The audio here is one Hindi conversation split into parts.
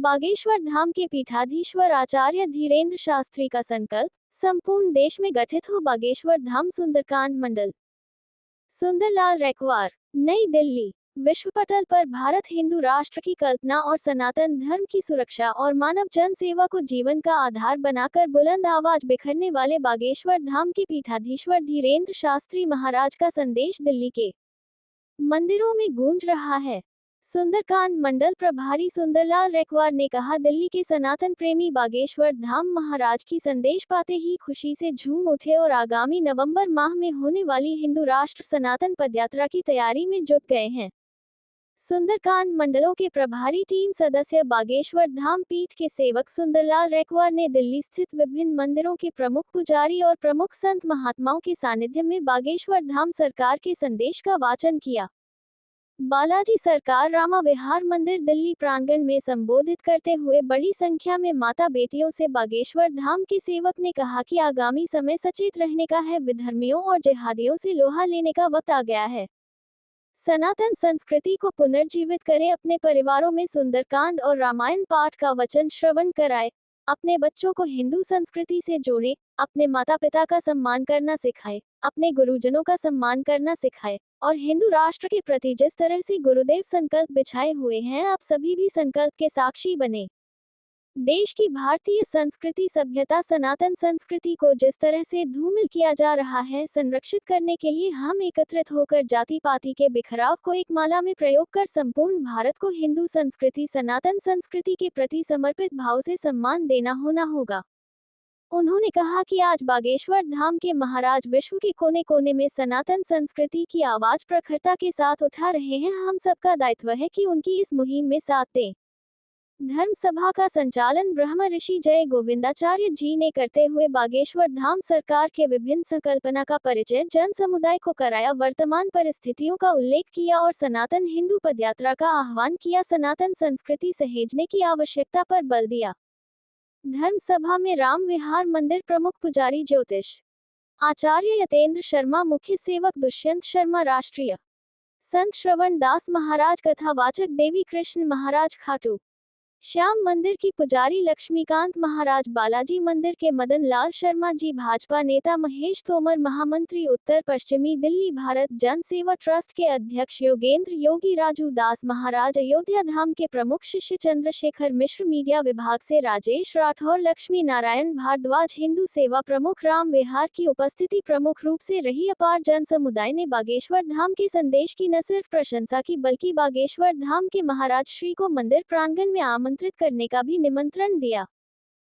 बागेश्वर धाम के पीठाधीश्वर आचार्य धीरेन्द्र शास्त्री का संकल्प, संपूर्ण देश में गठित हो बागेश्वर धाम सुंदरकांड मंडल। सुंदरलाल रैकवार, नई दिल्ली। विश्व पटल पर भारत हिंदू राष्ट्र की कल्पना और सनातन धर्म की सुरक्षा और मानव जन सेवा को जीवन का आधार बनाकर बुलंद आवाज बिखरने वाले बागेश्वर धाम के पीठाधीश्वर धीरेन्द्र शास्त्री महाराज का संदेश दिल्ली के मंदिरों में गूंज रहा है। सुंदरकांड मंडल प्रभारी सुंदरलाल रैकवार ने कहा, दिल्ली के सनातन प्रेमी बागेश्वर धाम महाराज की संदेश पाते ही खुशी से झूम उठे और आगामी नवंबर माह में होने वाली हिंदू राष्ट्र सनातन पदयात्रा की तैयारी में जुट गए हैं। सुंदरकांड मंडलों के प्रभारी टीम सदस्य बागेश्वर धाम पीठ के सेवक सुंदरलाल रैकवार ने दिल्ली स्थित विभिन्न मंदिरों के प्रमुख पुजारी और प्रमुख संत महात्माओं के सानिध्य में बागेश्वर धाम सरकार के संदेश का वाचन किया। बालाजी सरकार रामा विहार मंदिर दिल्ली प्रांगण में संबोधित करते हुए बड़ी संख्या में माता बेटियों से बागेश्वर धाम के सेवक ने कहा कि आगामी समय सचेत रहने का है, विधर्मियों और जिहादियों से लोहा लेने का वक्त आ गया है। सनातन संस्कृति को पुनर्जीवित करें, अपने परिवारों में सुंदरकांड और रामायण पाठ का वचन श्रवण कराएं, अपने बच्चों को हिंदू संस्कृति से जोड़ें, अपने माता पिता का सम्मान करना सिखाएं, अपने गुरुजनों का सम्मान करना सिखाएं और हिंदू राष्ट्र के प्रति जिस तरह से गुरुदेव संकल्प बिछाए हुए हैं, आप सभी भी संकल्प के साक्षी बने। देश की भारतीय संस्कृति सभ्यता सनातन संस्कृति को जिस तरह से धूमिल किया जा रहा है, संरक्षित करने के लिए हम एकत्रित होकर जाति पाति के बिखराव को एक माला में प्रयोग कर संपूर्ण भारत को हिंदू संस्कृति सनातन संस्कृति के प्रति समर्पित भाव से सम्मान देना होगा। उन्होंने कहा कि आज बागेश्वर धाम के महाराज विश्व के कोने कोने में सनातन संस्कृति की आवाज प्रखरता के साथ उठा रहे हैं। हम सबका दायित्व है कि उनकी इस मुहिम में साथ दें। धर्म सभा का संचालन ब्रह्म ऋषि जय गोविंदाचार्य जी ने करते हुए बागेश्वर धाम सरकार के विभिन्न संकल्पना का परिचय जन समुदाय को कराया, वर्तमान परिस्थितियों का उल्लेख किया और सनातन हिंदू पदयात्रा का आह्वान किया, सनातन संस्कृति सहेजने की आवश्यकता पर बल दिया। धर्म सभा में राम विहार मंदिर प्रमुख पुजारी ज्योतिष आचार्य यतेंद्र शर्मा, मुख्य सेवक दुष्यंत शर्मा, राष्ट्रीय संत श्रवण दास महाराज, कथावाचक देवी कृष्ण महाराज खाटू श्याम मंदिर की पुजारी लक्ष्मीकांत महाराज, बालाजी मंदिर के मदन लाल शर्मा जी, भाजपा नेता महेश तोमर, महामंत्री उत्तर पश्चिमी दिल्ली भारत जन सेवा ट्रस्ट के अध्यक्ष योगेंद्र योगी, राजू दास महाराज, अयोध्या धाम के प्रमुख शिष्य चंद्रशेखर मिश्र, मीडिया विभाग से राजेश राठौर, लक्ष्मी नारायण भारद्वाज, हिंदू सेवा प्रमुख राम विहार की उपस्थिति प्रमुख रूप से रही। अपार जन समुदाय ने बागेश्वर धाम के संदेश की न सिर्फ प्रशंसा की बल्कि बागेश्वर धाम के महाराज श्री को मंदिर प्रांगण में आमंत्रित करने का भी निमंत्रण दिया।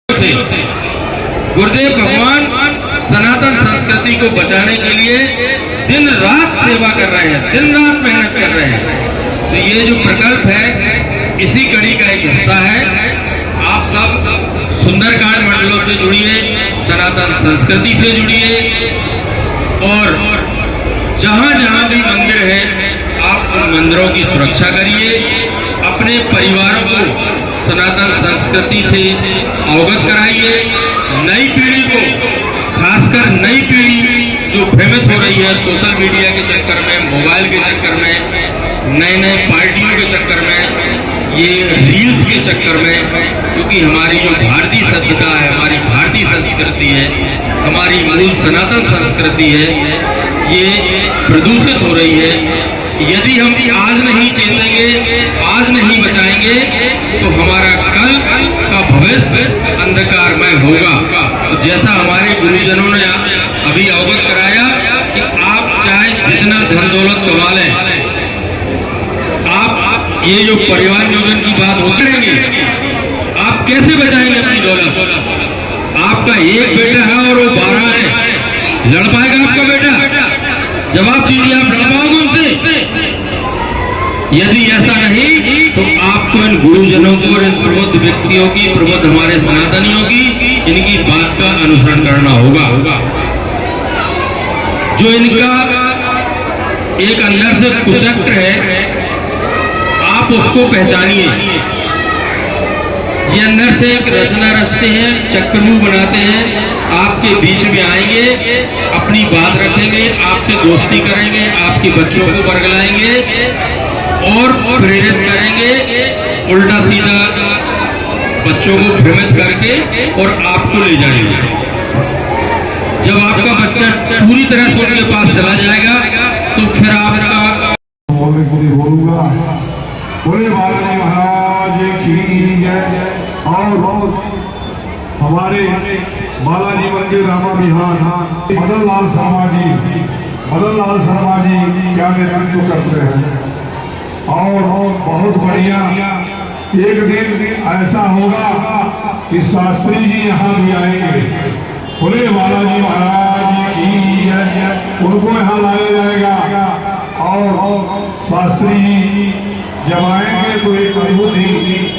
गुरुदेव भगवान सनातन संस्कृति को बचाने के लिए दिन रात सेवा कर रहे हैं, दिन रात मेहनत कर रहे हैं। तो ये जो प्रकल्प है इसी कड़ी का एक हिस्सा है। आप सब सुंदरकांड मंडलों से जुड़िए, सनातन संस्कृति से जुड़िए और जहां जहां भी मंदिर है आप उन मंदिरों की सुरक्षा करिए, अपने परिवारों को सनातन संस्कृति से अवगत कराइए। नई पीढ़ी को, खासकर नई पीढ़ी जो भ्रमित हो रही है सोशल मीडिया के चक्कर में, मोबाइल के चक्कर में, नए नए पार्टियों के चक्कर में, ये रील्स के चक्कर में, क्योंकि हमारी जो भारतीय सभ्यता है, हमारी भारतीय संस्कृति है, हमारी मूल सनातन संस्कृति है, ये प्रदूषित हो रही है। यदि हम आज नहीं चेतेंगे, आज नहीं बचाएंगे तो हमारा कल का भविष्य अंधकारमय होगा। तो जैसा हमारे गुरुजनों ने अभी अवगत कराया कि आप चाहे जितना धन दौलत कमा लें, आप ये जो परिवार नियोजन की बात हो करेंगे, आप कैसे बचाएंगे अपनी दौलत? आपका एक बेटा है और वो 12 है, लड़ पाएगा आपका बेटा? जवाब दीजिए, आप लड़ पाओगे उनसे? यदि ऐसा नहीं तो आपको इन गुरुजनों को, इन प्रबुद्ध व्यक्तियों की, प्रबुद्ध हमारे सनातनियों की, इनकी बात का अनुसरण करना होगा। जो इनका एक अंदर से कुचक्र है, आप उसको पहचानिए। ये अंदर से एक रचना रचते हैं, चक्रव्यूह बनाते हैं, आपके बीच में आएंगे, अपनी बात रखेंगे, आपसे दोस्ती करेंगे, आपके बच्चों को बरगलाएंगे और प्रेरित करेंगे, उल्टा सीधा बच्चों को भ्रमित करके और आपको ले जाएंगे। जब आपका बच्चा पूरी तरह से उनके पास चला जाएगा तो फिर आपका बोलूंगा बोले बालाजी महाराज की जय। और हमारे बालाजी मंदिर रामा विहार मदन लाल शर्मा जी क्या नेतृत्व करते हैं। और बहुत बढ़िया एक दिन ऐसा होगा कि शास्त्री जी यहाँ भी आएंगे। बोले बालाजी महाराज की जय। उनको यहाँ लाया जाएगा और शास्त्री जी जब आएंगे तो एक अद्भुत ही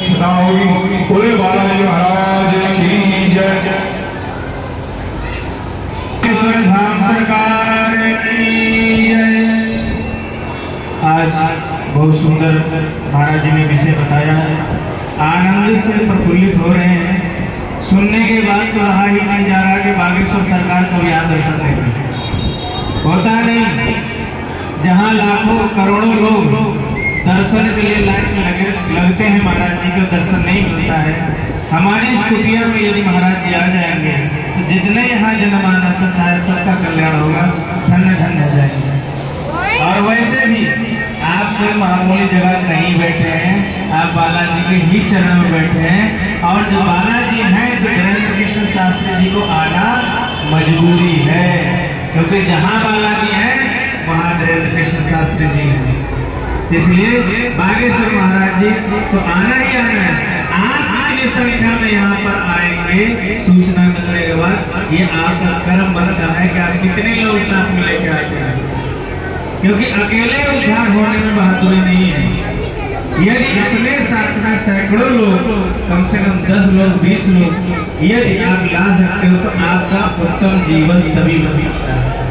सदा होगी। बोले बालाजी महाराज की जय। धाम सरकार की जय। आज बहुत सुंदर महाराज जी ने विषय बताया है। आनंद से प्रफुल्लित हो रहे हैं। सुनने के बाद तो रहा ही नहीं जा रहा कि बागेश्वर सरकार को भी यहाँ दर्शन नहीं होता नहीं। जहाँ लाखों करोड़ों लोग दर्शन के लिए लाइन में लगते हैं, महाराज जी को दर्शन नहीं मिलता है। हमारी इस कुटिया में यदि महाराज जी आ जाएंगे तो जितने यहाँ जनमानस है शायद सबका कल्याण होगा, धन्य धन्य हो जाएंगे। और वैसे भी आप कोई मामूली जगह नहीं बैठे हैं, आप बालाजी के ही चरण में बैठे हैं। और जो बालाजी हैं तो धीरेन्द्र कृष्ण शास्त्री जी को आना मजबूरी है, क्योंकि जहाँ बालाजी हैं वहाँ धीरेन्द्र कृष्ण शास्त्री जी हैं। इसलिए बागेश्वर महाराज जी तो आना ही आना है। आप कितनी संख्या में यहाँ पर आएंगे सूचना मिलने के बाद ये आपका कर्म बनता है कि आप कितने लोग साथ में लेकर आते हैं, क्योंकि अकेले उद्धार होने में बहादुरी नहीं है। यदि अपने साथ में सैकड़ों लोग, कम से कम 10 लोग 20 लोग यदि आप ला सकते हो तो आपका उत्तम जीवन तभी बन सकता है।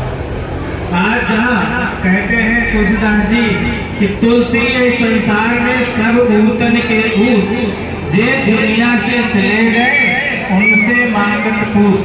आज जहाँ कहते हैं तुलसीदास जी कि तुलसी इस संसार में सब ऊतन के ऊत, जे दुनिया से चले गए उनसे मांगत पूत।